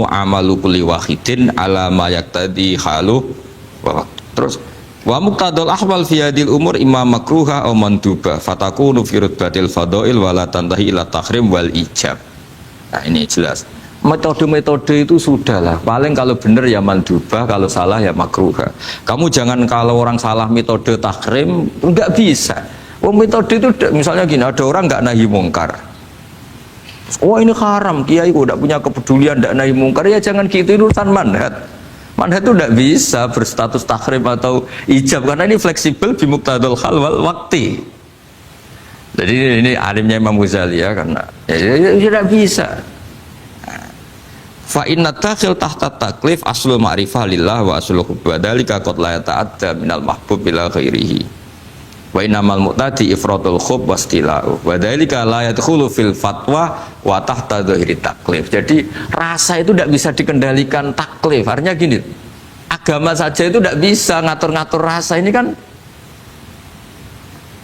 amalu kulli wahidin ala ma yaqtadi halu terus wa muqtadul ahwal fi hadil umur imma makruha aw manduba fatakunu fi rutbatil fadail wala tantahi ila tahrim wal ijab. Nah ini jelas metode-metode itu sudahlah, paling kalau benar ya mandubah, kalau salah ya makruha. Kamu jangan kalau orang salah metode tahrim enggak bisa. Metode itu misalnya gini, ada orang enggak nahi mungkar, oh ini haram, kiai kok tidak punya kepedulian tidak nahi mungkar, ya jangan gitu, itu urusan manhat. Manhat itu tidak bisa berstatus tahrim atau ijab karena ini fleksibel bimuqtadul hal wal waqti. Jadi ini alimnya Imam Ghazali ya, karena ya tidak bisa. Fa inna takhil tahta taklif aslul ma'rifah lillah wa aslul hubbi wa dzalika qad la yata'adda minal mahbub ila ghairihi. Wa innamal mu'tadi ifratul khub wastila'u wa dzalika la yadkhulu fil fatwa wa tahta dhahiri taklif. Jadi rasa itu tidak bisa dikendalikan taklif. Artinya gini, agama saja itu tidak bisa ngatur-ngatur rasa. Ini kan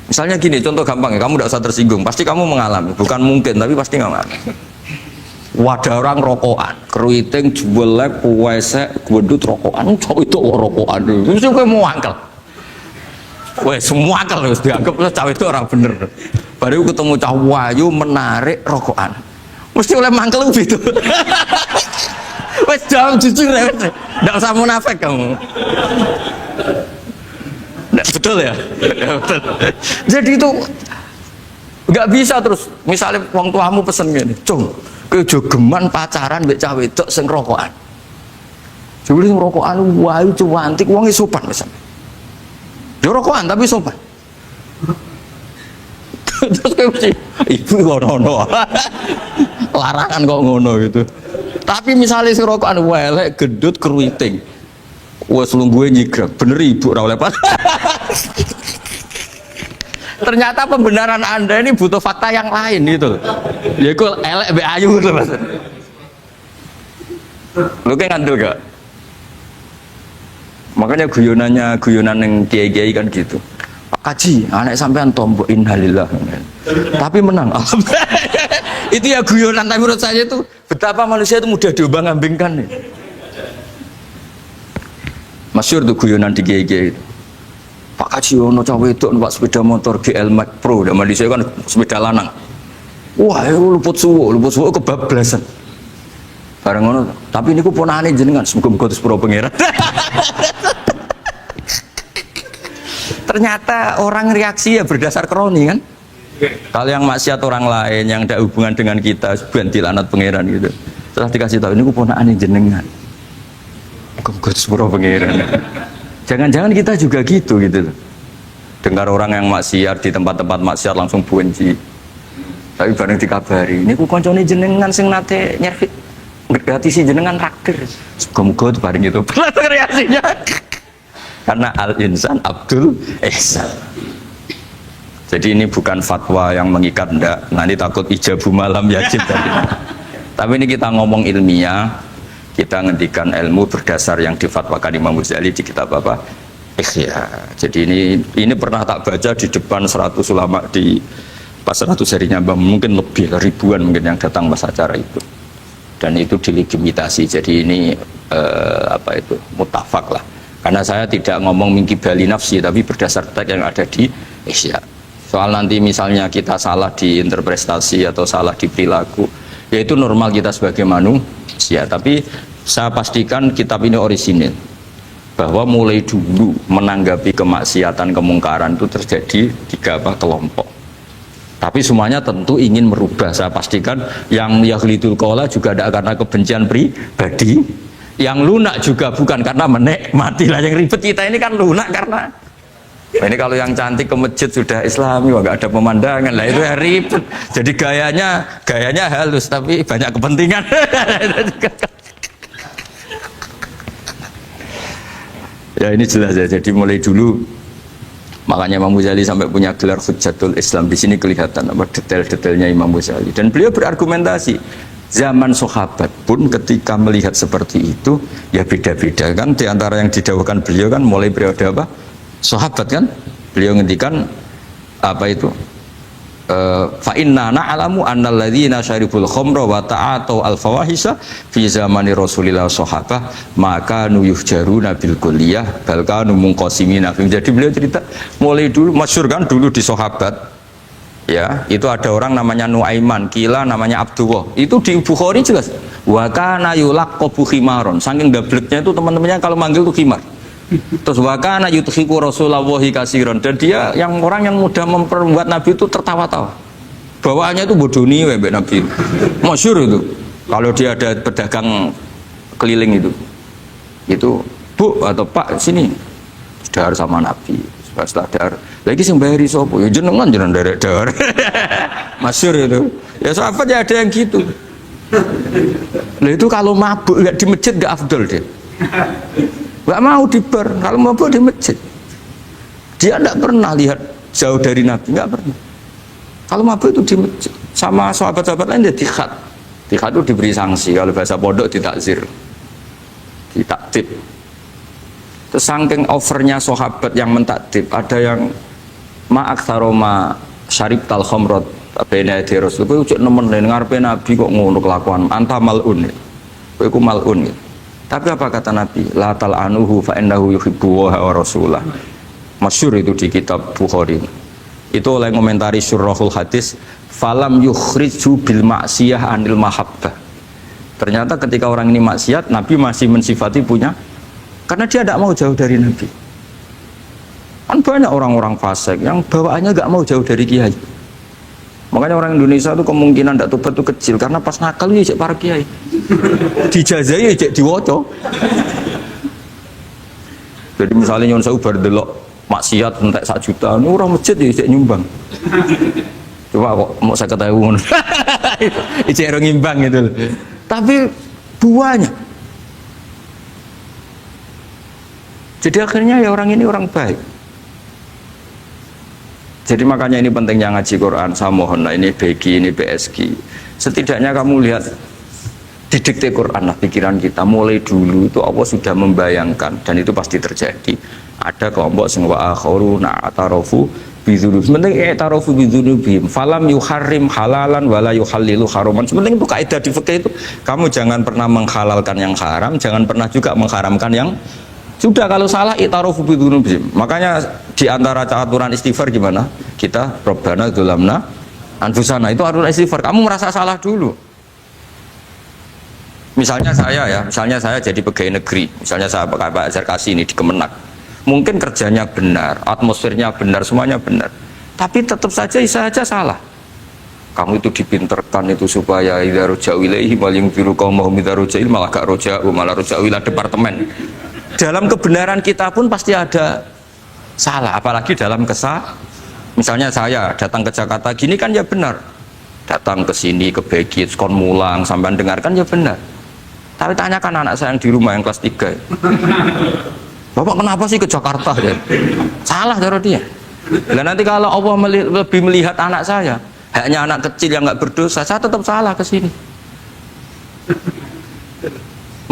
misalnya gini, contoh gampang ya, kamu tidak usah tersinggung, pasti kamu mengalami, bukan mungkin tapi pasti mengalami. Wadah orang rokokan, keriting, jebelek, kuwesek, gedut rokokan, cowok itu rokokan dulu, mesti kayak mau angkel. Wah, semua angkel harus dianggap cowok itu orang bener. Baru ketemu cowok wayu menarik rokokan, mesti oleh mangkel gitu. Wes jawab jujur ya, tidak usah munafik kamu. Betul ya? Betul. Jadi itu nggak bisa terus. Misalnya wong tuamu pesen gini, cung, kejogeman pacaran mbek cah wedok sing rokokan. Jebule sing rokokan wae cuantik wong sopan misalnya. Dia rokokan tapi sopan. Terus kayak mesti ibu ngono. Larangan kok ngono gitu. Tapi misalnya sing rokokan welek gedut keriting. Wes lungguhe nyigrek, bener ibu ora oleh pas. Ternyata pembenaran Anda ini butuh fakta yang lain gitu. Ya iku elek mbek ayu gitu Mas. Lu kayak ngandel gak? Makanya guyonan yang kiai-kiai kan gitu. Pak Kaji, anak sampean tombok innalillah. Tapi menang. Itu ya guyonan, tapi menurut saya itu betapa manusia itu mudah diombang-ambingkan nih. Masyhur tuh guyonan di kiai-kiai itu. Pak Kaji ono cawe itu numpak sepeda motor GL Max Pro, zaman di saya kan sepeda lanang. Wah, luput suwo kebablasan. Bareng ngono, tapi niku ponakane jenengan muga-muga terus pro pangeran. Ternyata orang reaksi ya berdasar kroni kan. Kalau yang maksiat orang lain yang tidak hubungan dengan kita, ganti lanat pangeran gitu. Setelah dikasih tahu niku ponakane jenengan. Muga-muga terus pro pangeran. Jangan-jangan kita juga gitu loh. Dengar orang yang maksiat di tempat-tempat maksiat langsung benci. Tapi bareng dikabari, niku koncone jenengan sing nate nyervis berarti si jenengan raktir. Semoga-moga itu bareng itu. Reaksinya. Karena al-insan Abdul Ihsan. Jadi ini bukan fatwa yang mengikat ndak. Nanti takut ijabu malam yajib tadi. Tapi ini kita ngomong ilmiah. Kita ngendikan ilmu berdasar yang difatwakan Imam Ghazali di kitab apa? Ikhya. Jadi ini pernah tak baca di depan 100 ulama di pas 100 serinya, mungkin lebih ribuan mungkin yang datang pas acara itu. Dan itu dilegitimasi. Jadi ini mutafak lah. Karena saya tidak ngomong mingkibali nafsi, tapi berdasar teks yang ada di Ikhya. Soal nanti misalnya kita salah di interpretasi atau salah di perilaku, yaitu normal kita sebagai manusia. Tapi saya pastikan kitab ini orisinil, bahwa mulai dulu menanggapi kemaksiatan kemungkaran itu terjadi 3 kelompok. Tapi semuanya tentu ingin merubah. Saya pastikan yang yahlidul qola juga ada karena kebencian pribadi, yang lunak juga bukan karena menikmati. Lah yang ribet kita ini kan lunak karena ini kalau yang cantik ke masjid sudah Islami, wah nggak ada pemandangan, lah itu ya ribet. Jadi gayanya halus tapi banyak kepentingan. Ya ini jelas ya. Jadi mulai dulu makanya Imam Ghazali sampai punya gelar Hujjatul Islam. Di sini kelihatan apa detail-detailnya Imam Ghazali. Dan beliau berargumentasi. Zaman sahabat pun ketika melihat seperti itu ya beda-beda kan. Di antara yang didawahkan beliau kan mulai periode apa? Sahabat kan. Beliau ngendikan apa itu? fa inna na'lamu annal ladzina syaribul khamra wa ta'atu al fawahisha fi zamani Rasulillah sahabah maka nuyuhjaruna bil kulliyah bal kanu munqasimina. Jadi beliau cerita mulai dulu masyhur kan dulu di sahabat ya, itu ada orang namanya Nuaiman, kila namanya Abdullah. Itu di Bukhari jelas wa kana yulaqabu khimaron, saking dableknya itu teman-temannya kalau manggil tuh khimar. Terus wakana yudhiku Rasulullahi kasiron, dan dia yang orang yang mudah memperbuat Nabi itu tertawa-tawa. Bawaannya itu bodoni Mbak Nabi. Masyhur itu. Kalau dia ada pedagang keliling itu Bu atau Pak sini dahar sama Nabi. Setelah dahar lagi sing bayari sapa? Ya jenengan derek dahar. Masyhur itu. Ya sahabat ya ada yang gitu. Lah itu kalau mabuk enggak di masjid enggak afdol deh. Gak mau di bar, kalau mabuk di masjid. Dia tidak pernah lihat jauh dari Nabi, nggak pernah. Kalau mabuk itu di masjid. Sama sahabat-sahabat lain dia dikhat. Dikhat itu diberi sanksi, kalau bahasa pondok ditakzir, ditaktib. Terus saking overnya sahabat yang mentakdib, ada yang ma'aktsaroma syarib tal khomrot bena di Rasul. Kowe cek nemen ngarepe Nabi kok ngono kelakuan, anta malun. Kowe iku malun. Tapi apa kata Nabi? La tal'anuhu fa innahu yuhibbu wa rasulah. Masyhur itu di kitab Bukhari. Itu oleh komentari Syurahul Hadis, falam yukhriju bil maksiyah anil mahabbah. Ternyata ketika orang ini maksiat, Nabi masih mensifati punya, karena dia tidak mau jauh dari Nabi. Kan banyak orang-orang fasik yang bawaannya nggak mau jauh dari kiai. Makanya orang Indonesia itu kemungkinan tidak tobat itu kecil, karena pas nakal ya cek para kiai dijazai cek diwoco. Jadi misalnya nyon saya bar delok maksiat entek 1 juta, ini orang masjid ya cek nyumbang. Coba kok mau saya ketahui cek orang ngimbang gitu loh. Tapi buahnya. Jadi akhirnya ya orang ini orang baik. Jadi makanya ini pentingnya ngaji Quran. Saya mohon lah, ini BG, ini BSG. Setidaknya kamu lihat didikte Quran lah pikiran kita. Mulai dulu itu Allah sudah membayangkan, dan itu pasti terjadi. Ada kelompok sing wa akharu na'tarafu bidzunub. Sementing i'tarafu bidzunubihim. Falam yuharrim halalan wala yuhallilu haraman. Sementing itu kaidah di fikih itu, kamu jangan pernah menghalalkan yang haram, jangan pernah juga mengharamkan yang sudah. Kalau salah i'tarafu bidzunubihim. Makanya di antara aturan istighfar gimana? Kita Rabbana dzulamna anfusana, itu aturan istighfar. Kamu merasa salah dulu. Misalnya saya jadi pegawai negeri, misalnya saya Pak Zarkasi ini di Kemenak. Mungkin kerjanya benar, atmosfernya benar, semuanya benar. Tapi tetap saja saya salah. Kamu itu dipinterkan itu supaya idza ruja'u ilaihi wal yunziru qaumahum idza ruja'il malah gak ruja'u, malah ruja'u ila departemen. Dalam kebenaran kita pun pasti ada salah, apalagi dalam misalnya saya datang ke Jakarta gini kan ya benar, datang ke sini ke Begit kon mulang sampai dengarkan ya benar. Tapi tanyakan anak saya yang di rumah yang kelas 3, Bapak kenapa sih ke Jakarta ya? Salah cara dia. Dan nanti kalau Allah lebih melihat anak saya, hanya anak kecil yang nggak berdosa, saya tetap salah ke sini.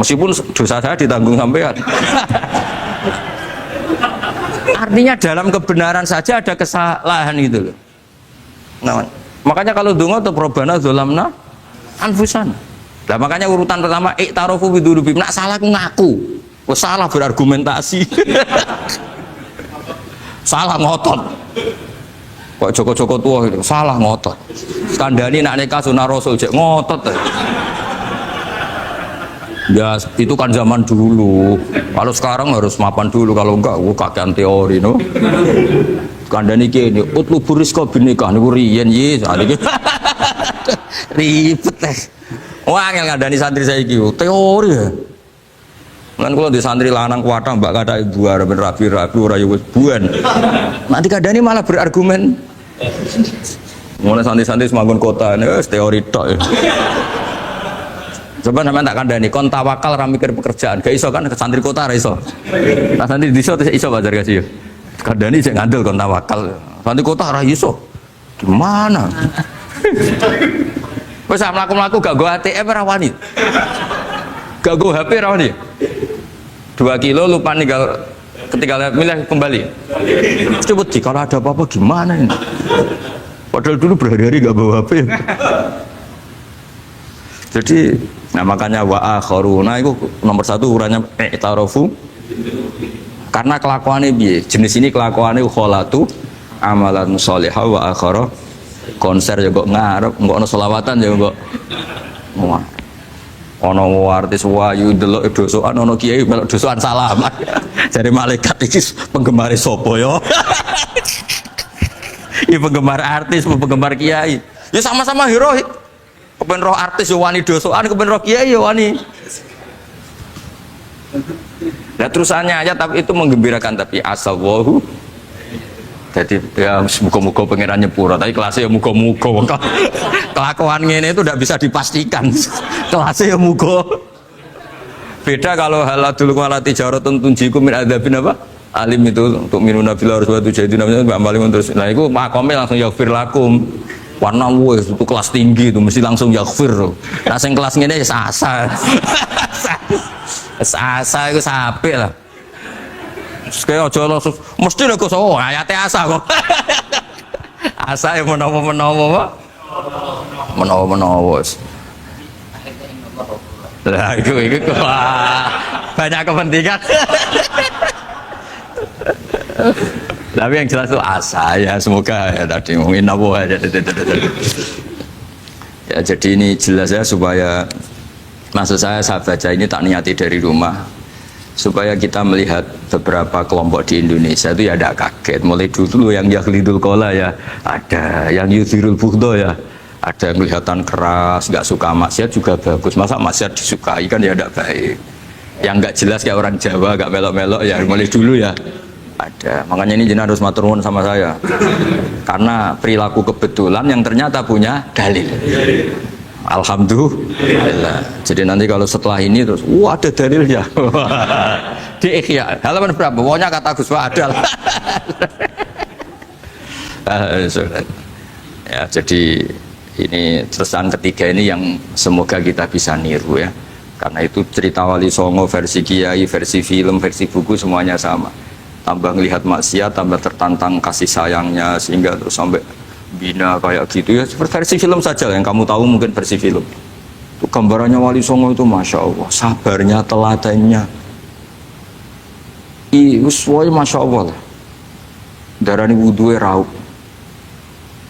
Meskipun dosa saya ditanggung sampean. Artinya dalam kebenaran saja ada kesalahan itu loh. Nah, makanya kalau donga tuh Rabbana dzulamna anfusana. Nah, makanya urutan pertama i'tarafu bidzunubihim. Nak salah aku ngaku. Oh, salah berargumentasi. Salah ngotot. Kok Joko-Joko tua itu salah ngotot. Kandhani nak nikah sunah Rasul cek ngotot. Ya itu kan zaman dulu. Kalau sekarang harus mapan dulu, kalau enggak kakean teori no. Kandhani kene utlubu rizqa binikah niku riyen ye sakniki. Ribet teh. Wah angel ngandani santri saiki teori ya. Kan kalau di santri lanang kuatah mbak kata ibu arep rapi-rapi ora yo wis buan. Nanti kandhani malah berargumen. Mulai santri-santri semangun kota wis teori tok. Coba sampean tak kandhani kon tawakal ra mikir pekerjaan. Gak iso kan ke santri kota ra iso. Nah santri desa iso Pak Zarkasi. Kandhani sing ngandel kon tawakal. Santri kota ra iso. Gimana? Wes mlaku-mlaku gak go ATM ra wani. Gak go HP ra wani. 2 kilo lupa ninggal ketika milih kembali. Coba kalau ada apa-apa gimana ini? Padahal dulu berhari-hari gak bawa HP. Jadi, nah makanya wa akharuna itu nomor satu ukurannya i'tarafu. Karena kelakuannya piye? Jenis ini kelakuannya kholatu amalan sholihah wa akhara konser ya kok ngarep, kok ono selawatan ya kok. Wah. Ono artis wayu delok dosokan ono kiai melok dosokan salaman. Jare malaikat iki penggemar sapa ya? Iki penggemar artis, penggemar kiai. Ya sama-sama hero. Kepen roh artis yo wani dosokan, kepen roh kiai yo wani. Nah terusannya aja tapi itu menggembirakan tapi asallahu. Jadi ya muga-muga pangeran nyepuro, tapi kelasnya ya muga-muga. Kelakuan ngene itu tidak bisa dipastikan. Kelasnya ya muga. Beda kalau haladul walati jaratun tunjiku min adzabin apa? Alim itu untuk minuna bil arwah itu jadi namanya Mbak Malim terus. Nah itu makomnya langsung yaghfir lakum. Warna wes itu kelas tinggi itu mesti langsung yaghfir. Nah sing kelas ngene ya asa. Asa itu sampai lah. Kayak aja langsung mesti nek kok ayate asa kok. Asa yang menawa-menawa. Menawa-menawa. Lah itu banyak kepentingan. Tapi yang jelas itu asa ya, semoga ya tadi mungkin apa aja. Ya jadi ini jelas ya supaya maksud saya baca ini tak niati dari rumah supaya kita melihat beberapa kelompok di Indonesia itu ya ada kaget. Mulai dulu yang yakhlidul qola ya ada, yang yuzirul bughdo ya ada, yang kelihatan keras, nggak suka maksiat juga bagus. Masa maksiat disukai kan ya tidak baik. Yang nggak jelas kayak orang Jawa, nggak melok-melok ya mulai dulu ya ada. Makanya ini jenengan harus matur nuwun sama saya karena perilaku kebetulan yang ternyata punya dalil. Alhamdulillah. Jadi nanti kalau setelah ini terus wah ada dalilnya di Ihya halaman berapa? Pokoknya kata Gus Pak ada. Ya jadi ini terusan ketiga ini yang semoga kita bisa niru ya, karena itu cerita Wali Songo versi kiai, versi film, versi buku semuanya sama. Tambah melihat maksiat, tambah tertantang kasih sayangnya sehingga terus sampai bina kayak gitu ya. Versi film saja yang kamu tahu mungkin versi film. Itu gambarannya Wali Songo itu masya Allah, sabarnya, teladannya. Semuanya masya Allah lah. Darani wudhunya raup,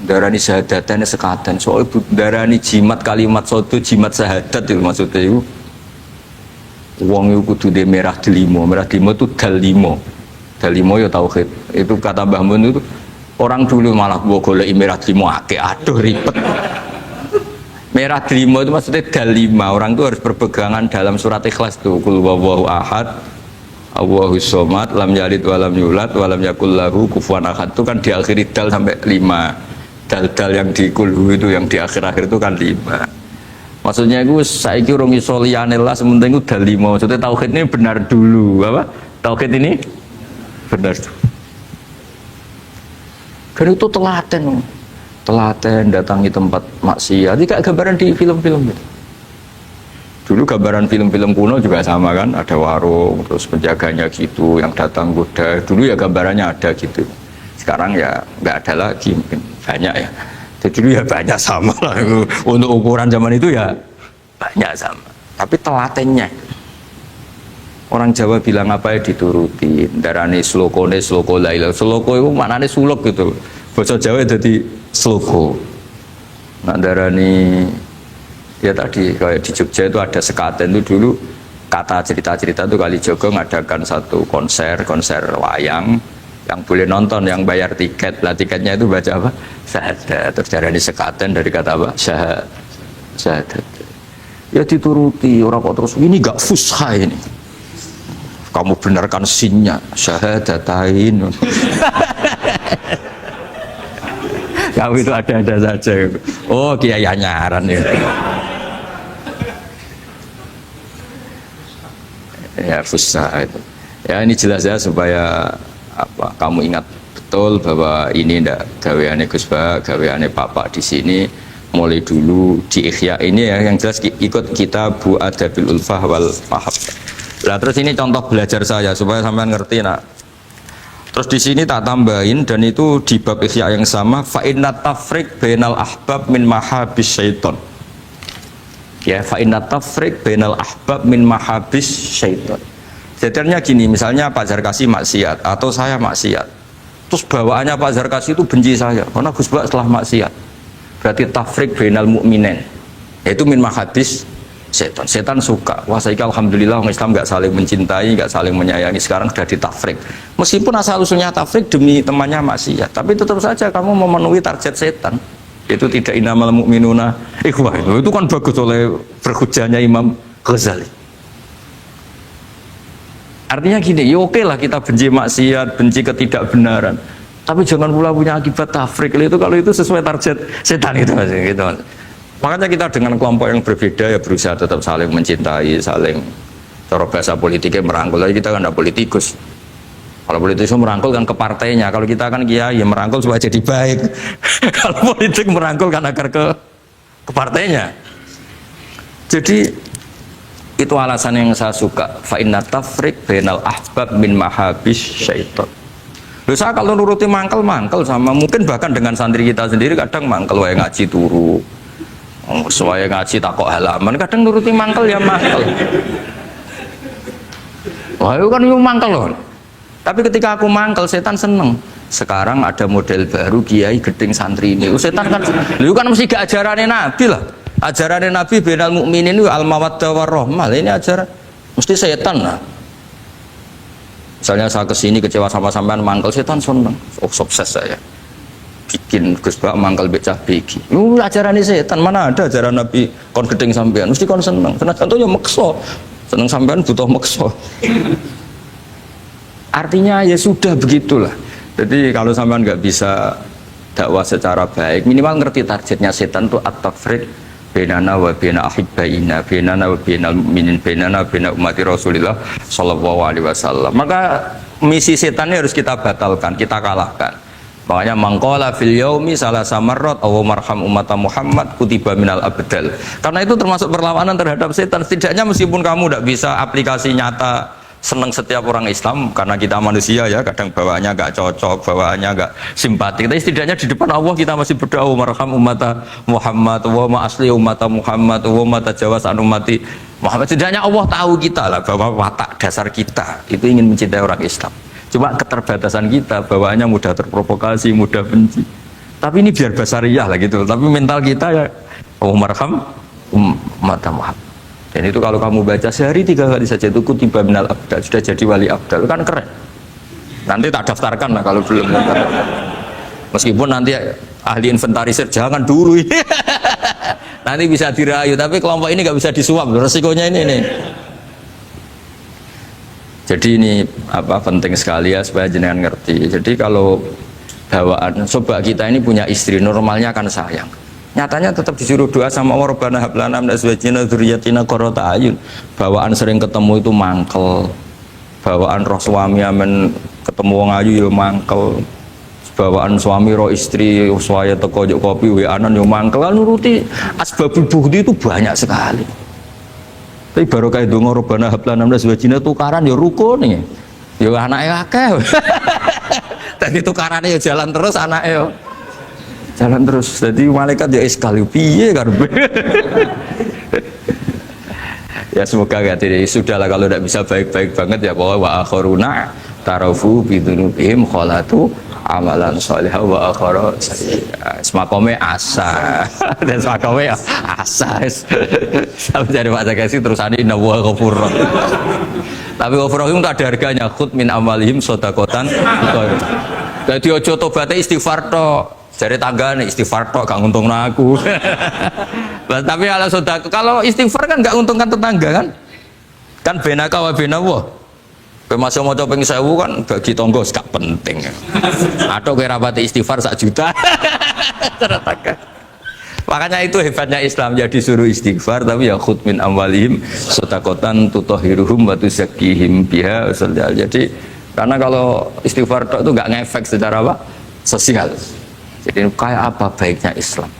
darani syahadatnya sekatan. Soalnya darani jimat kalimat soto, jimat syahadat itu maksudnya itu. Wong itu kudu de merah delimo itu dalimo. Dalimo ya tauhid. Itu kata Mbah Mun itu orang dulu malah golek merah delimo akeh, aduh ribet. Merah delimo itu maksudnya dalima. Orang itu harus berpegangan dalam surat Ikhlas tuh. Qul huwallahu ahad, Allahus somad, lam yalid walam yulad, walam yakul lahu kufuwan ahad. Itu kan diakhiri dal sampai 5. Dal-dal yang di kulhu itu yang di akhir-akhir itu kan 5. Maksudnya itu saiki urung iso liyane lah, sementing itu dalima. Maksudnya tauhid ini benar dulu, apa? Tauhid ini benar dulu. Dan itu telaten datangi tempat maksiat. Ini kayak gambaran di film-film gitu. Dulu gambaran film-film kuno juga sama kan, ada warung, terus penjaganya gitu, yang datang goda. Dulu ya gambarannya ada gitu. Sekarang ya nggak ada lagi, mungkin banyak ya. Jadi dulu ya banyak sama lah. Untuk ukuran zaman itu ya banyak sama. Tapi telatennya, orang Jawa bilang apa ya dituruti. Darani sloko laila. Sloko itu maknanya suluk gitu. Bahasa Jawa jadi sloko. Nah darani ya tadi kayak di Jogja itu ada sekaten itu dulu kata cerita-cerita itu Kalijogo ngadakan satu konser wayang yang boleh nonton, yang bayar tiket. Lah tiketnya itu baca apa? Syahadat. Terus darani sekaten dari kata apa? Syahadat. Ya dituruti orang kok terus ini gak fusha ini. Kamu benarkan sinnya syahadatain. Kamu itu ada saja. Oh kiai nyaran ya. Ya fusha itu. Ya ini jelas ya supaya apa kamu ingat betul bahwa ini ndak gaweane Gus Ba, gaweane Bapak di sini mulai dulu di Ihya ini ya, yang jelas ikut kita Bu Adabil Ulfah wal Mahab. Nah terus ini contoh belajar saya supaya sampean ngerti nak Terus di sini tak tambahin, dan itu di bab Ihya yang sama, fa inna tafriq bainal ahbab min mahabis syaiton. Ya, fa inna tafriq bainal ahbab min mahabis syaiton. Jadinya gini, misalnya Pak Zarkasi maksiat atau saya maksiat, terus bawaannya Pak Zarkasi itu benci saya karena Gus Bak setelah maksiat, berarti tafriq bainal mu'minin, yaitu min mahabis setan. Setan suka, wah saya alhamdulillah orang Islam nggak saling mencintai, nggak saling menyayangi, sekarang sudah ditafrik. Meskipun asal usulnya tafrik demi temannya maksiat, tapi tetap saja kamu memenuhi target setan. Itu tidak innamal mu'minuna ikhwah, itu kan bagus oleh berhujahnya Imam Ghazali. Artinya gini, ya oke lah kita benci maksiat, benci ketidakbenaran, tapi jangan pula punya akibat tafrik. Itu kalau itu sesuai target setan itu gitu. Makanya kita dengan kelompok yang berbeda ya berusaha tetap saling mencintai, saling, cara bahasa politiknya merangkul. Tapi kita kan tidak politikus. Kalau politikus merangkul kan ke partainya, kalau kita kan kiai ya merangkul supaya jadi baik. Kalau politik merangkul kan agar ke partainya. Jadi itu alasan yang saya suka. Fa inna tafriq bainal ahbab min mahabis syaiton. Loh, saya kalau nuruti mangkel sama, mungkin bahkan dengan santri kita sendiri kadang mangkel wae ngaji turu. Soalnya ngaji takok halaman, kadang nuruti mangkel ya mangkel. Wah itu kan mangkel loh. Tapi ketika aku mangkel, setan seneng. Sekarang ada model baru kiai gedeng santri ini. Setan kan, lu kan mesti gak ajarannya Nabi lah. Ajarannya Nabi bainal mukminin itu al mawaddah warahmah. Ini ajaran mesti setan lah. Misalnya saya kesini kecewa sama sampean mangkel, setan seneng. Oh sukses saya. Bikin Gus Bak mangkal becah begi. Ajaran ini setan, mana ada ajaran Nabi kon gedeng sampean, mesti kon seneng. Seneng contohnya mekso. Seneng sampean butuh mekso. Artinya ya sudah begitulah. Jadi kalau sampean nggak bisa dakwah secara baik, minimal ngerti targetnya setan itu at-tafriq bainana wa baina ahibbaina, bainana wa bainal mu'minin, bainana wa baina ummati Rasulillah sallallahu alaihi wasallam. Maka misi setan ini harus kita batalkan, kita kalahkan. Makanya mangkola fil yaumi salah samarrot aw marham umat Muhammad kutiba minal abdal. Karena itu termasuk perlawanan terhadap setan. Setidaknya meskipun kamu tidak bisa aplikasi nyata senang setiap orang Islam, karena kita manusia ya, kadang bawaannya gak cocok, bawaannya gak simpati. Tapi setidaknya di depan Allah kita masih berdoa marham umat Muhammad, wa asli umat Muhammad, wa tajawaz an ummati Muhammad. Setidaknya Allah tahu kita lah bahwa watak dasar kita itu ingin mencintai orang Islam. Cuma keterbatasan kita, bawaannya mudah terprovokasi, mudah benci. Tapi ini biar basariyah lah gitu. Tapi mental kita ya, oh marham umat Muhammad. Dan itu kalau kamu baca sehari 3 kali saja itu kutiba minal abdal, sudah jadi wali abdal, kan keren. Nanti tak daftarkan lah kalau belum. Meskipun nanti ahli inventarisir jangan dulu ini. Nanti bisa dirayu, tapi kelompok ini nggak bisa disuap. Resikonya ini nih. Jadi ini apa penting sekali ya supaya jenengan ngerti. Jadi kalau bawaan coba kita ini punya istri, normalnya kan sayang. Nyatanya tetap disuruh doa sama Allah, Rabbana hab lana min azwajina dzurriyyatina qurrata a'yun. Bawaan sering ketemu itu mangkel. Bawaan roh suami amen ketemu wong ayu ya mangkel. Bawaan suami roh istri saya teko kopi wa-anan ya mangkel. Nuruti asbabul bughdi itu banyak sekali. Tapi baru kayak dongo Rabbana hab lana min azwajina tukaran ya rukun nih. Ya anake akeh. Tadi tukarannya ya jalan terus anake ya. Jalan terus. Jadi malaikat ya sekali piye karepe. Ya semoga ya sudahlah kalau tidak bisa baik-baik banget ya bahwa wa akharuna tarafu bidunubihim khalatu amalan sholihah wa akhara semakome asa dan semakome asa sampai dari Pak Zakasi terusane inna wa ghafurur tapi ghafurur itu ada harganya khud min amalihim sodakotan jadi ojo tobatnya istighfar tok jari tanggane istighfar tok gak nguntungno aku tapi kalau istighfar kan gak nguntungkan tetangga kan benaka wa benawah masih mau coba pengen kan bagi tonggo gak penting atau kira rapati istighfar 1 juta makanya itu hebatnya Islam jadi suruh istighfar tapi ya khud min amwalihim sodakotan tutohiruhum wa tuzakkihim biha jadi karena kalau istighfar itu gak ngefek secara apa sosial jadi kayak apa baiknya Islam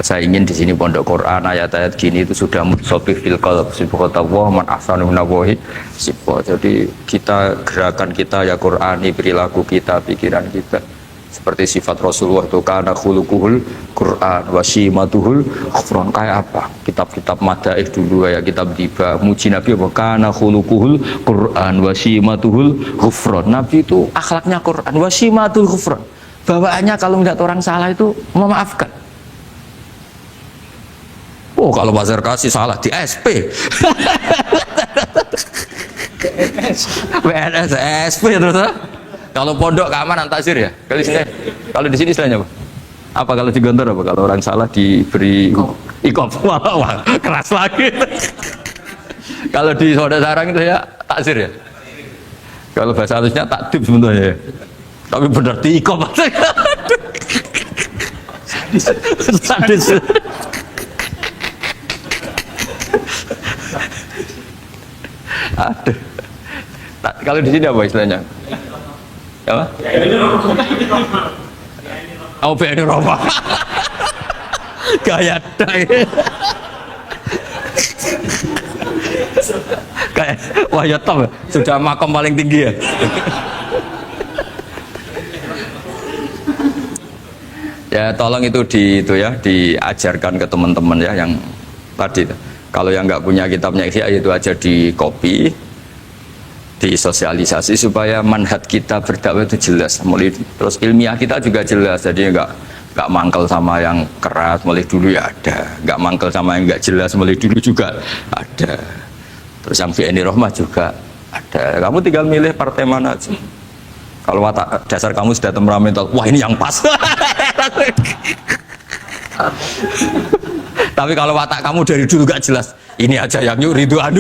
Saya ingin di sini pondok Quran ayat-ayat gini itu sudah mutsabih fil qalb sibghatullah man ahsanu minallahi sibghah. Jadi kita gerakan kita ya Qurani, perilaku kita, pikiran kita seperti sifat Rasulullah itu kana khuluquhul Quran wa simatuhul ghufran. Kayak apa? Kitab-kitab madaih dulu kayak kitab tiba muji Nabi apa kana khuluquhul Quran wa simatuhul ghufran. Nabi itu akhlaknya Quran wa simatul ghufran. Bawaannya kalau melihat orang salah itu memaafkan. Oh kalau Pasar Kasih salah di SP PNS SP terus kalau pondok keamanan takzir ya kalau di sini istilahnya apa kalau di Gontor apa kalau orang salah diberi ikop wah keras lagi kalau di Saudara Sarang itu ya takzir ya kalau bahasa halusnya takdib sebenarnya ya. Tapi benar di ikop sadis. Aduh. Kalau di sini apa istilahnya? Apa? Oh, BNI Roma. Gaya dai. Kayak wah ya top, sudah makom paling tinggi ya. Ya tolong itu diajarkan ke teman-teman ya yang tadi. Kalau yang nggak punya kitabnya Ihya itu aja di copy, disosialisasi supaya manhaj kita berdakwah itu jelas. Mulai terus ilmiah kita juga jelas, jadi nggak mangkel sama yang keras mulai dulu ya ada, nggak mangkel sama yang nggak jelas mulai dulu juga ada. Terus yang BNI Rahmah juga ada. Kamu tinggal milih partai mana aja. Kalau watak dasar kamu sudah temperamental, wah ini yang pas. Tapi kalau watak kamu dari dulu gak jelas, ini aja yang yuk Ridwan.